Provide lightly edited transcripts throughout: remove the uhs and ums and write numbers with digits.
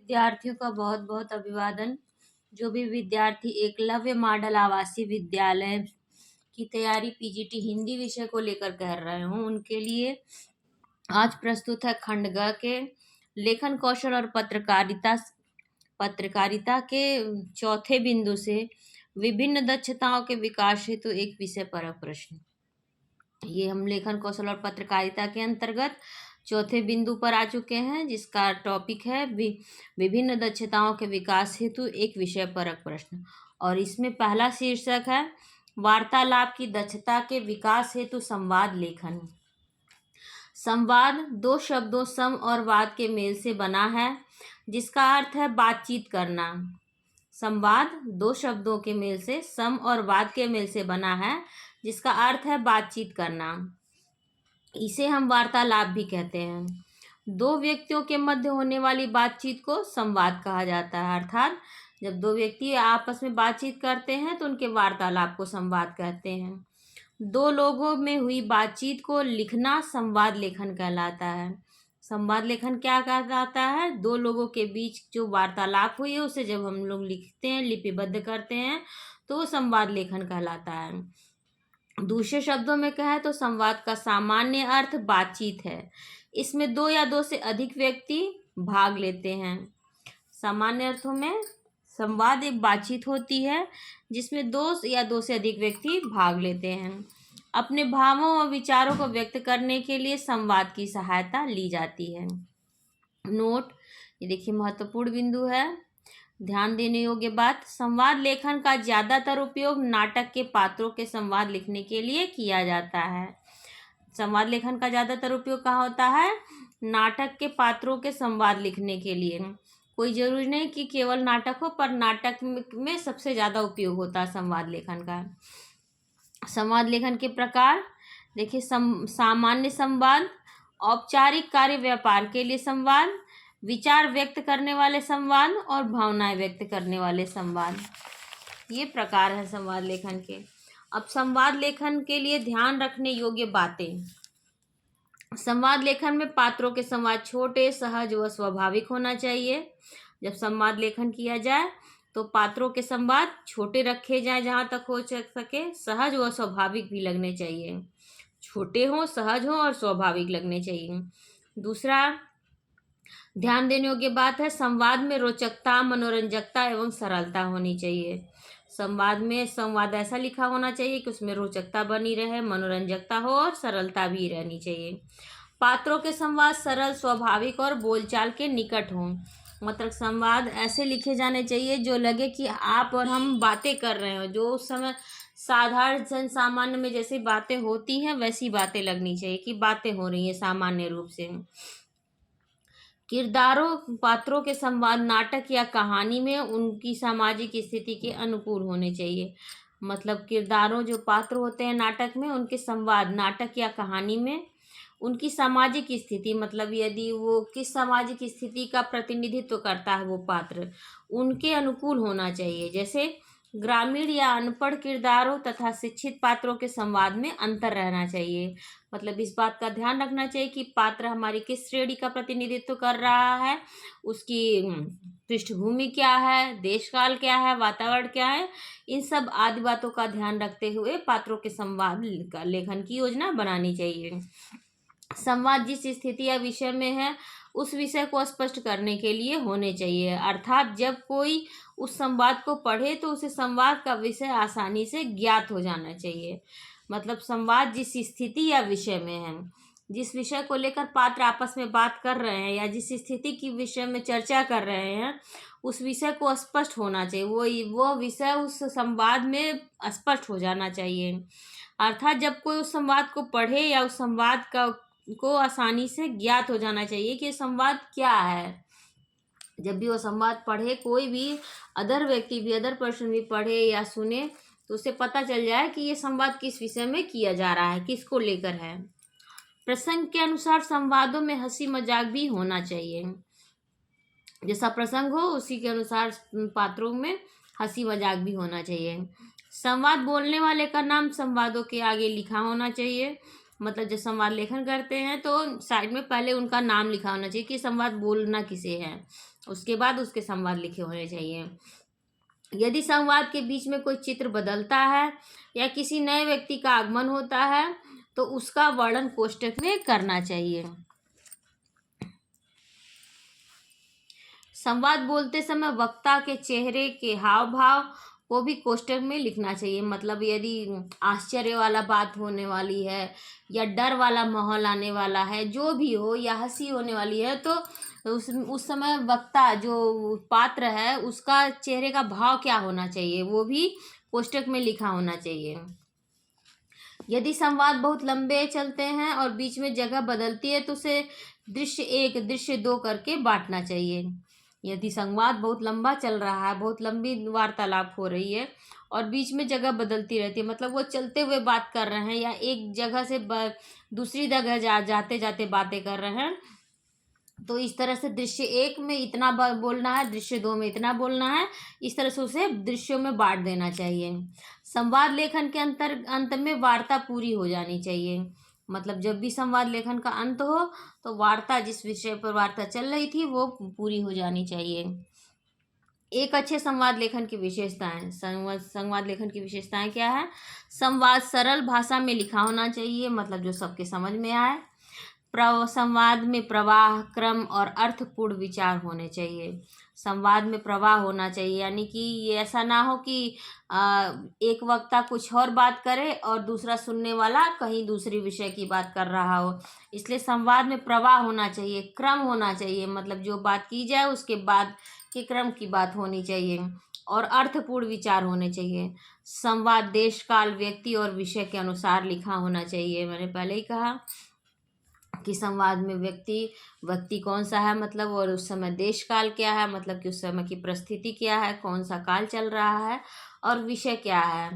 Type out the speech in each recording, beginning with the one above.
विद्यार्थियों का बहुत बहुत अभिवादन। जो भी विद्यार्थी एकलव्य मॉडल आवासीय विद्यालय की तैयारी पीजीटी हिंदी विषय को लेकर कर रहे हूँ, उनके लिए आज प्रस्तुत है खंड ग के लेखन कौशल और पत्रकारिता पत्रकारिता के चौथे बिंदु से विभिन्न दक्षताओं के विकास हेतु एक विषय परक प्रश्न। ये हम लेखन कौशल और पत्रकारिता के अंतर्गत चौथे बिंदु पर आ चुके हैं, जिसका टॉपिक है विभिन्न दक्षताओं के विकास हेतु एक विषय परक प्रश्न। और इसमें पहला शीर्षक है वार्तालाप की दक्षता के विकास हेतु संवाद लेखन। संवाद दो शब्दों सम और वाद के मेल से बना है, जिसका अर्थ है बातचीत करना। संवाद दो शब्दों के मेल से सम और वाद के मेल से बना है, जिसका अर्थ है बातचीत करना। इसे हम वार्तालाप भी कहते हैं। दो व्यक्तियों के मध्य होने वाली बातचीत को संवाद कहा जाता है। अर्थात जब दो व्यक्ति आपस में बातचीत करते हैं तो उनके वार्तालाप को संवाद कहते हैं। दो लोगों में हुई बातचीत को लिखना संवाद लेखन कहलाता है। संवाद लेखन क्या कहलाता है? दो लोगों के बीच जो वार्तालाप हुई है उसे जब हम लोग लिखते हैं, लिपिबद्ध करते हैं, तो वो संवाद लेखन कहलाता है। दूसरे शब्दों में कहें तो संवाद का सामान्य अर्थ बातचीत है। इसमें दो या दो से अधिक व्यक्ति भाग लेते हैं। सामान्य अर्थों में संवाद एक बातचीत होती है जिसमें दो या दो से अधिक व्यक्ति भाग लेते हैं। अपने भावों और विचारों को व्यक्त करने के लिए संवाद की सहायता ली जाती है। नोट, ये देखिए महत्वपूर्ण बिंदु है, ध्यान देने योग्य बात। संवाद लेखन का ज्यादातर उपयोग नाटक के पात्रों के संवाद लिखने के लिए किया जाता है। संवाद लेखन का ज्यादातर उपयोग कहाँ होता है? नाटक के पात्रों के संवाद लिखने के लिए। कोई जरूरी नहीं कि केवल नाटक हो, पर नाटक में सबसे ज्यादा उपयोग होता है संवाद लेखन का। संवाद लेखन के प्रकार देखिए, सामान्य संवाद, औपचारिक कार्य व्यापार के लिए संवाद, विचार व्यक्त करने वाले संवाद और भावनाएं व्यक्त करने वाले संवाद, ये प्रकार है संवाद लेखन के। अब संवाद लेखन के लिए ध्यान रखने योग्य बातें। संवाद लेखन में पात्रों के संवाद छोटे, सहज व स्वाभाविक होना चाहिए। जब संवाद लेखन किया जाए तो पात्रों के संवाद छोटे रखे जाएं, जहां तक हो सके सहज व स्वाभाविक भी लगने चाहिए। छोटे हों, सहज हों और स्वाभाविक लगने चाहिए। दूसरा ध्यान देने योग्य बात है, संवाद में रोचकता, मनोरंजकता एवं सरलता होनी चाहिए। संवाद में संवाद ऐसा लिखा होना चाहिए कि उसमें रोचकता बनी रहे, मनोरंजकता हो और सरलता भी रहनी चाहिए। पात्रों के संवाद सरल, स्वाभाविक और बोलचाल के निकट हों। मतलब संवाद ऐसे लिखे जाने चाहिए जो लगे कि आप और हम बातें कर रहे हो, जो उस समय साधारण जन सामान्य में जैसी बातें होती हैं वैसी बातें लगनी चाहिए कि बातें हो रही हैं सामान्य रूप से। किरदारों, पात्रों के संवाद नाटक या कहानी में उनकी सामाजिक स्थिति के अनुकूल होने चाहिए। मतलब किरदारों, जो पात्र होते हैं नाटक में, उनके संवाद नाटक या कहानी में उनकी सामाजिक स्थिति, मतलब यदि वो किस सामाजिक स्थिति का प्रतिनिधित्व करता है वो पात्र, उनके अनुकूल होना चाहिए। जैसे ग्रामीण या अनपढ़ किरदारों तथा शिक्षित पात्रों के संवाद में अंतर रहना चाहिए। मतलब इस बात का ध्यान रखना चाहिए कि पात्र हमारी किस श्रेणी का प्रतिनिधित्व कर रहा है, उसकी पृष्ठभूमि क्या है, देश काल क्या है, वातावरण क्या है, इन सब आदि बातों का ध्यान रखते हुए पात्रों के संवाद लेखन की योजना बनानी चाहिए। संवाद जिस स्थिति या विषय में है उस विषय को स्पष्ट करने के लिए होने चाहिए। अर्थात जब कोई उस संवाद को पढ़े तो उसे संवाद का विषय आसानी से ज्ञात हो जाना चाहिए। मतलब संवाद जिस स्थिति या विषय में है, जिस विषय को लेकर पात्र आपस में बात कर रहे हैं या जिस स्थिति की विषय में चर्चा कर रहे हैं, उस विषय को स्पष्ट होना चाहिए। वो विषय उस संवाद में स्पष्ट हो जाना चाहिए। अर्थात जब कोई उस संवाद को पढ़े या उस संवाद को आसानी से ज्ञात हो जाना चाहिए कि संवाद क्या है। जब भी वो संवाद पढ़े, कोई भी अदर व्यक्ति भी, अदर पर्सन भी पढ़े या सुने तो उसे पता चल जाए कि ये संवाद किस विषय में किया जा रहा है, किसको लेकर है। प्रसंग के अनुसार संवादों में हंसी मजाक भी होना चाहिए। जैसा प्रसंग हो उसी के अनुसार पात्रों में हंसी मजाक भी होना चाहिए। संवाद बोलने वाले का नाम संवादों के आगे लिखा होना चाहिए। मतलब जब संवाद लेखन करते हैं तो साइड में पहले उनका नाम लिखा होना चाहिए कि संवाद बोलना किसे है। उसके बाद उसके संवाद लिखे होने चाहिए। यदि संवाद के बीच में कोई चित्र बदलता है या किसी नए व्यक्ति का आगमन होता है तो उसका वर्णन कोष्टक में करना चाहिए। संवाद बोलते समय वक्ता के चेहरे के हाव भाव को भी कोष्टक में लिखना चाहिए। मतलब यदि आश्चर्य वाला बात होने वाली है या डर वाला माहौल आने वाला है, जो भी हो, या हंसी होने वाली है, तो उस समय वक्ता जो पात्र है उसका चेहरे का भाव क्या होना चाहिए वो भी कोष्टक में लिखा होना चाहिए। यदि संवाद बहुत लंबे चलते हैं और बीच में जगह बदलती है तो उसे दृश्य 1 दृश्य 2 करके बांटना चाहिए। यदि संवाद बहुत लंबा चल रहा है, बहुत लंबी वार्तालाप हो रही है और बीच में जगह बदलती रहती है, मतलब वो चलते हुए बात कर रहे हैं या एक जगह से दूसरी जगह जाते जाते बातें कर रहे हैं, तो इस तरह से दृश्य 1 में इतना बोलना है, दृश्य 2 में इतना बोलना है, इस तरह से उसे दृश्यों में बांट देना चाहिए। संवाद लेखन के अंत में वार्ता पूरी हो जानी चाहिए। मतलब जब भी संवाद लेखन का अंत हो तो वार्ता, जिस विषय पर वार्ता चल रही थी, वो पूरी हो जानी चाहिए। एक अच्छे संवाद लेखन की विशेषताएं। संवाद लेखन की विशेषताएं क्या है? संवाद सरल भाषा में लिखा होना चाहिए, मतलब जो सबके समझ में आए। संवाद में प्रवाह, क्रम और अर्थपूर्ण विचार होने चाहिए। संवाद में प्रवाह होना चाहिए, यानी कि ये ऐसा ना हो कि एक वक्ता कुछ और बात करे और दूसरा सुनने वाला कहीं दूसरी विषय की बात कर रहा हो। इसलिए संवाद में प्रवाह होना चाहिए, क्रम होना चाहिए, मतलब जो बात की जाए उसके बाद के क्रम की बात होनी चाहिए, और अर्थपूर्ण विचार होने चाहिए। संवाद देश, काल, व्यक्ति और विषय के अनुसार लिखा होना चाहिए। मैंने पहले ही कहा कि संवाद में व्यक्ति कौन सा है, मतलब, और उस समय देश काल क्या है, मतलब कि उस समय की परिस्थिति क्या है, कौन सा काल चल रहा है, और विषय क्या है,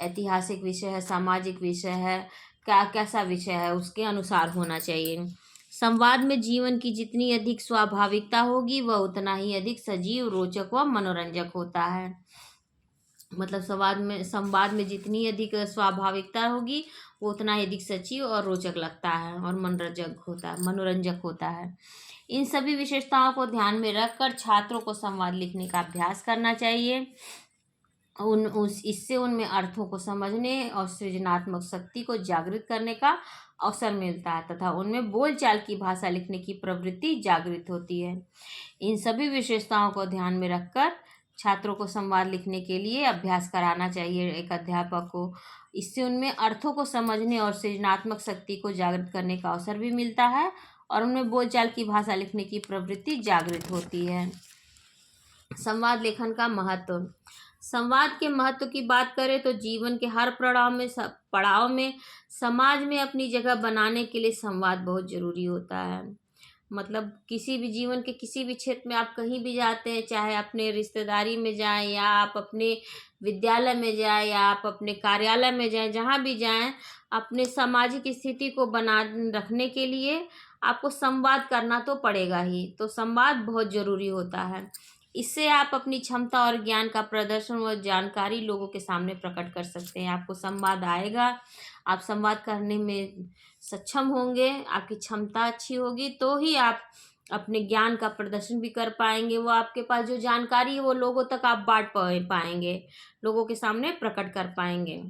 ऐतिहासिक विषय है, सामाजिक विषय है, क्या कैसा विषय है, उसके अनुसार होना चाहिए। संवाद में जीवन की जितनी अधिक स्वाभाविकता होगी वह उतना ही अधिक सजीव, रोचक व मनोरंजक होता है। मतलब संवाद में जितनी अधिक स्वाभाविकता होगी वो उतना ही अधिक सजीव और रोचक लगता है और मनोरंजक होता है। इन सभी विशेषताओं को ध्यान में रखकर छात्रों को संवाद लिखने का अभ्यास करना चाहिए। इससे उनमें अर्थों को समझने और सृजनात्मक शक्ति को जागृत करने का अवसर मिलता है तथा उनमें बोलचाल की भाषा लिखने की प्रवृत्ति जागृत होती है। इन सभी विशेषताओं को ध्यान में रखकर छात्रों को संवाद लिखने के लिए अभ्यास कराना चाहिए एक अध्यापक को। इससे उनमें अर्थों को समझने और सृजनात्मक शक्ति को जागृत करने का अवसर भी मिलता है और उनमें बोलचाल की भाषा लिखने की प्रवृत्ति जागृत होती है। संवाद लेखन का महत्व। संवाद के महत्व की बात करें तो जीवन के हर पड़ाव में समाज में अपनी जगह बनाने के लिए संवाद बहुत जरूरी होता है। मतलब किसी भी जीवन के किसी भी क्षेत्र में आप कहीं भी जाते हैं, चाहे अपने रिश्तेदारी में जाएं या आप अपने विद्यालय में जाएं या आप अपने कार्यालय में जाएं, जहाँ भी जाएं, अपने सामाजिक स्थिति को बना रखने के लिए आपको संवाद करना तो पड़ेगा ही। तो संवाद बहुत ज़रूरी होता है। इससे आप अपनी क्षमता और ज्ञान का प्रदर्शन व जानकारी लोगों के सामने प्रकट कर सकते हैं। आपको संवाद आएगा, आप संवाद करने में सक्षम होंगे, आपकी क्षमता अच्छी होगी तो ही आप अपने ज्ञान का प्रदर्शन भी कर पाएंगे। वो आपके पास जो जानकारी है वो लोगों तक आप बांट पाएंगे, लोगों के सामने प्रकट कर पाएंगे।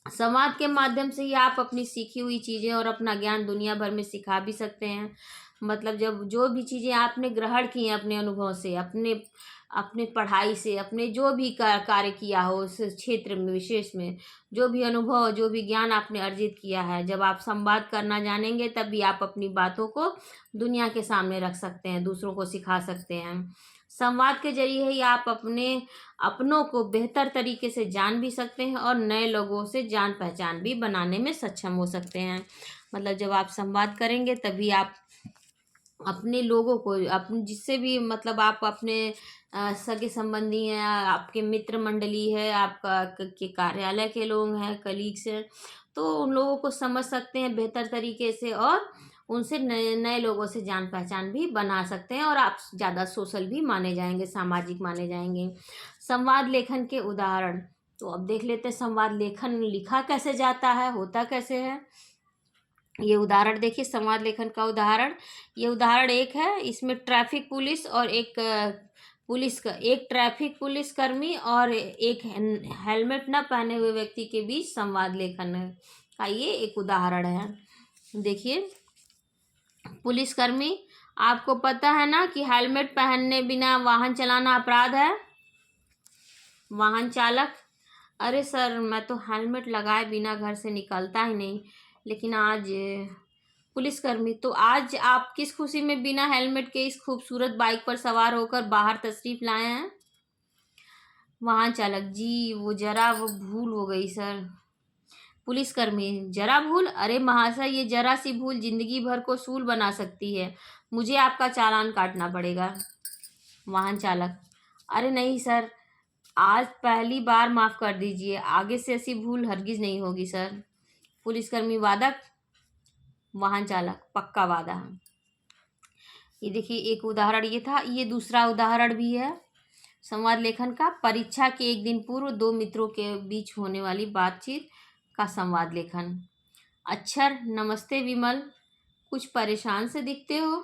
संवाद के माध्यम से ही आप अपनी सीखी हुई चीज़ें और अपना ज्ञान दुनिया भर में सिखा भी सकते हैं। मतलब जब जो भी चीज़ें आपने ग्रहण की हैं अपने अनुभव से, अपने अपने पढ़ाई से, अपने जो भी कार्य किया हो उस क्षेत्र में विशेष में, जो भी अनुभव, जो भी ज्ञान आपने अर्जित किया है, जब आप संवाद करना जानेंगे तभी आप अपनी बातों को दुनिया के सामने रख सकते हैं, दूसरों को सिखा सकते हैं। संवाद के जरिए ही आप अपनों को बेहतर तरीके से जान भी सकते हैं और नए लोगों से जान पहचान भी बनाने में सक्षम हो सकते हैं। मतलब जब आप संवाद करेंगे तभी आप अपने लोगों को, अपने जिससे भी, मतलब आप अपने सगे संबंधी हैं, आपके मित्र मंडली है, आपका के कार्यालय के लोग हैं, कलीग्स हैं, तो उन लोगों को समझ सकते हैं बेहतर तरीके से और उनसे नए नए लोगों से जान पहचान भी बना सकते हैं और आप ज़्यादा सोशल भी माने जाएंगे, सामाजिक माने जाएंगे। संवाद लेखन के उदाहरण। तो अब देख लेते हैं संवाद लेखन लिखा कैसे जाता है, होता कैसे है। ये उदाहरण देखिए, संवाद लेखन का उदाहरण। ये उदाहरण एक है, इसमें ट्रैफिक पुलिस और एक एक ट्रैफिक पुलिस कर्मी और एक हेलमेट न पहने हुए व्यक्ति के बीच संवाद लेखन का ये एक उदाहरण है। देखिए, पुलिसकर्मी, आपको पता है ना कि हेलमेट पहनने बिना वाहन चलाना अपराध है। वाहन चालक, अरे सर, मैं तो हेलमेट लगाए बिना घर से निकलता ही नहीं, लेकिन आज पुलिसकर्मी, तो आज आप किस खुशी में बिना हेलमेट के इस खूबसूरत बाइक पर सवार होकर बाहर तशरीफ लाए हैं। वाहन चालक, जी वो भूल हो गई सर। पुलिसकर्मी, जरा भूल? अरे महाशय, ये जरा सी भूल जिंदगी भर को सूल बना सकती है, मुझे आपका चालान काटना पड़ेगा। वाहन चालक, अरे नहीं सर, आज पहली बार माफ कर दीजिए, आगे से ऐसी भूल हरगिज नहीं होगी सर। पुलिसकर्मी, वादक? वाहन चालक, पक्का वादा है। ये देखिए, एक उदाहरण ये था। ये दूसरा उदाहरण भी है संवाद लेखन का। परीक्षा के एक दिन पूर्व दो मित्रों के बीच होने वाली बातचीत का संवाद लेखन। अक्षर, नमस्ते विमल, कुछ परेशान से दिखते हो।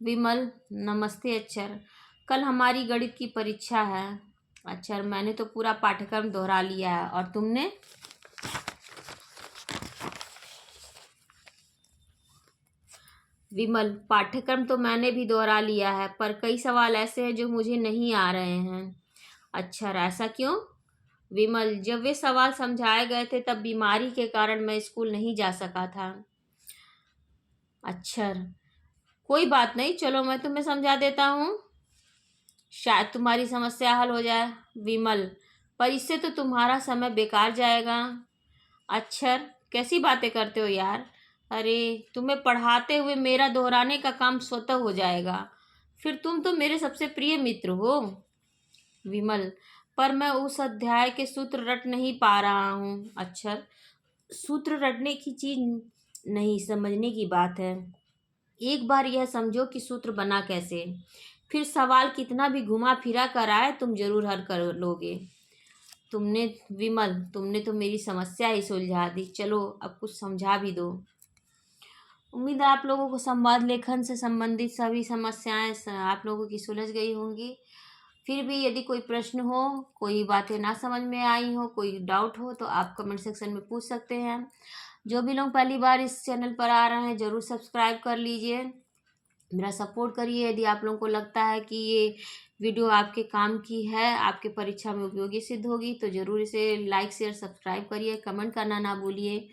विमल, नमस्ते अक्षर, कल हमारी गणित की परीक्षा है। अक्षर, मैंने तो पूरा पाठ्यक्रम दोहरा लिया है, और तुमने? विमल, पाठ्यक्रम तो मैंने भी दोहरा लिया है, पर कई सवाल ऐसे हैं जो मुझे नहीं आ रहे हैं। अक्षर, ऐसा क्यों? विमल, जब वे सवाल समझाए गए थे तब बीमारी के कारण मैं स्कूल नहीं जा सका था। अक्षर, कोई बात नहीं, चलो मैं तुम्हें समझा देता हूँ, शायद तुम्हारी समस्या हल हो जाए। विमल, पर इससे तो तुम्हारा समय बेकार जाएगा। अक्षर, कैसी बातें करते हो यार, अरे तुम्हें पढ़ाते हुए मेरा दोहराने का काम स्वतः हो जाएगा, फिर तुम तो मेरे सबसे प्रिय मित्र हो। विमल, पर मैं उस अध्याय के सूत्र रट नहीं पा रहा हूँ। अक्षर, सूत्र रटने की चीज नहीं, समझने की बात है। एक बार यह समझो कि सूत्र बना कैसे, फिर सवाल कितना भी घुमा फिरा कर आए तुम जरूर हल कर लोगे। विमल, तुमने तो मेरी समस्या ही सुलझा दी, चलो अब कुछ समझा भी दो। उम्मीद है आप लोगों को संवाद लेखन से संबंधित सभी समस्याएं आप लोगों की सुलझ गई होंगी। फिर भी यदि कोई प्रश्न हो, कोई बातें ना समझ में आई हो, कोई डाउट हो, तो आप कमेंट सेक्शन में पूछ सकते हैं। जो भी लोग पहली बार इस चैनल पर आ रहे हैं, ज़रूर सब्सक्राइब कर लीजिए, मेरा सपोर्ट करिए। यदि आप लोगों को लगता है कि ये वीडियो आपके काम की है, आपके परीक्षा में उपयोगी सिद्ध होगी, तो ज़रूर इसे लाइक शेयर सब्सक्राइब करिए, कमेंट करना ना भूलिए।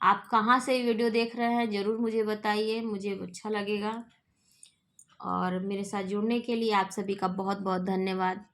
आप कहाँ से वीडियो देख रहे हैं ज़रूर मुझे बताइए, मुझे अच्छा लगेगा। और मेरे साथ जुड़ने के लिए आप सभी का बहुत बहुत धन्यवाद।